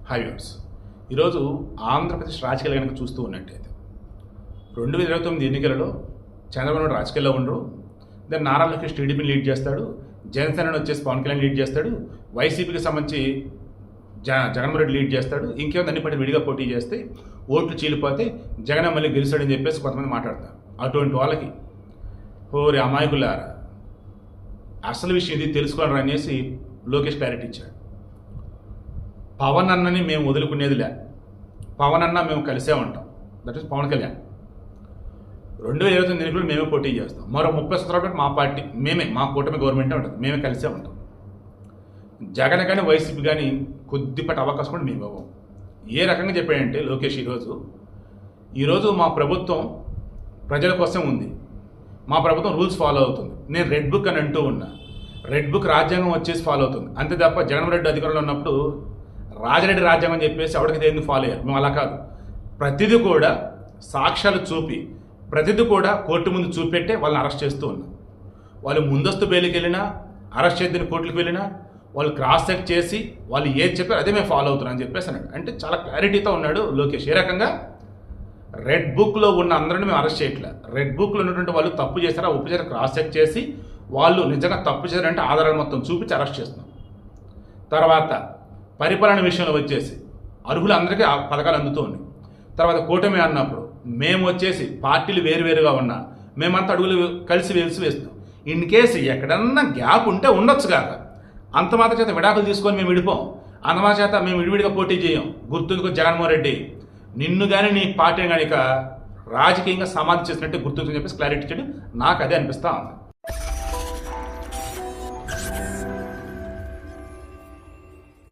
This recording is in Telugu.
హై వ్యూవర్స్, ఈరోజు ఆంధ్రప్రదేశ్ రాజకీయాలు కనుక చూస్తూ ఉన్నట్టయితే 2029 ఎన్నికలలో చంద్రబాబు నాయుడు రాజకీయాల్లో ఉండరు. దాన్ని నారా లోకేష్ టీడీపీని లీడ్ చేస్తాడు, జనసేనని వచ్చేసి పవన్ కళ్యాణ్ లీడ్ చేస్తాడు, వైసీపీకి సంబంధించి జగన్మోహన్ రెడ్డి లీడ్ చేస్తాడు. ఇంకేమో అన్ని పార్టీలు విడిగా పోటీ చేస్తే ఓట్లు చీలిపోతే జగన్ మళ్ళీ గెలిచాడని చెప్పేసి కొంతమంది మాట్లాడతారు. అటువంటి వాళ్ళకి ఓరి అమాయకులారా, అసలు విషయం ఇది తెలుసుకోవాలని అనేసి లోకేష్ క్లారిటీ ఇచ్చాడు. పవన్ అన్నని మేము వదులుకునేదిలే, పవన్ అన్న మేము కలిసే ఉంటాం. That is Pawan Kalyan. 2029 ఎన్నికలు మేమే పోటీ చేస్తాం. మరో 30 సంవత్సరాలు మా పార్టీ మా కూటమి గవర్నమెంటే ఉంటుంది, మేమే కలిసే ఉంటాం. జగన్ కానీ వైసీపీ కానీ కొద్దిపాటి అవకాశం కూడా మేము ఇవ్వం. ఏ రకంగా చెప్పాడంటే లోకేష్ ఈరోజు మా ప్రభుత్వం ప్రజల కోసం ఉంది, మా ప్రభుత్వం రూల్స్ ఫాలో అవుతుంది. నేను రెడ్ బుక్ అని అంటూ ఉన్నా, రెడ్ బుక్ రాజ్యాంగం వచ్చేసి ఫాలో అవుతుంది. అంతే తప్ప జగన్మోహన్ రెడ్డి అధికారంలో ఉన్నప్పుడు రాజరెడ్డి రాజ్యాంగం చెప్పేసి ఎవరికి దేన్ని ఫాలో అయ్యారు. మేము అలా కాదు, ప్రతిదీ కూడా సాక్ష్యాలు చూపి ప్రతిదీ కూడా కోర్టు ముందు చూపెట్టే వాళ్ళని అరెస్ట్ చేస్తూ ఉన్నాం. వాళ్ళు ముందస్తు బెయిల్కి వెళ్ళినా, అరెస్ట్ చేద్దని కోర్టులకు వెళ్ళినా, వాళ్ళు క్రాస్ చెక్ చేసి వాళ్ళు ఏది చెప్పారు అదే మేము ఫాలో అవుతున్నాం అని చెప్పేసి అన్నాడు. అంటే చాలా క్లారిటీతో ఉన్నాడు లోకేష్. ఏ రకంగా రెడ్ బుక్లో ఉన్న అందరిని మేము అరెస్ట్ చేయట్లే, రెడ్ బుక్లో ఉన్నటువంటి వాళ్ళు తప్పు చేశారా ఒప్పు చేశారా క్రాస్ చెక్ చేసి వాళ్ళు నిజంగా తప్పు చేశారంటే ఆధారాలు మొత్తం చూపించి అరెస్ట్ చేస్తున్నాం. తర్వాత పరిపాలన విషయంలో వచ్చేసి అర్హులందరికీ ఆ పథకాలు అందుతూ ఉన్నాయి. తర్వాత కూటమి అన్నప్పుడు మేము వచ్చేసి పార్టీలు వేరువేరుగా ఉన్నా మేమంతా అడుగులు కలిసి వేస్తున్నాం. ఇన్ కేసు ఎక్కడన్నా గ్యాప్ ఉంటే ఉండొచ్చు కాక, అంత మాత్రం చేత విడాకులు తీసుకొని మేము విడిపోం, అంత మాత్రం చేత మేము విడివిడిగా పోటీ చేయం. గుర్తుందుకు జగన్మోహన్ రెడ్డి నిన్ను కానీ నీ పార్టీని కానీ రాజకీయంగా సమాధి చేసినట్టే గుర్తుందని చెప్పేసి క్లారిటీ ఇచ్చాడు. నాకు అదే అనిపిస్తూ ఉంది.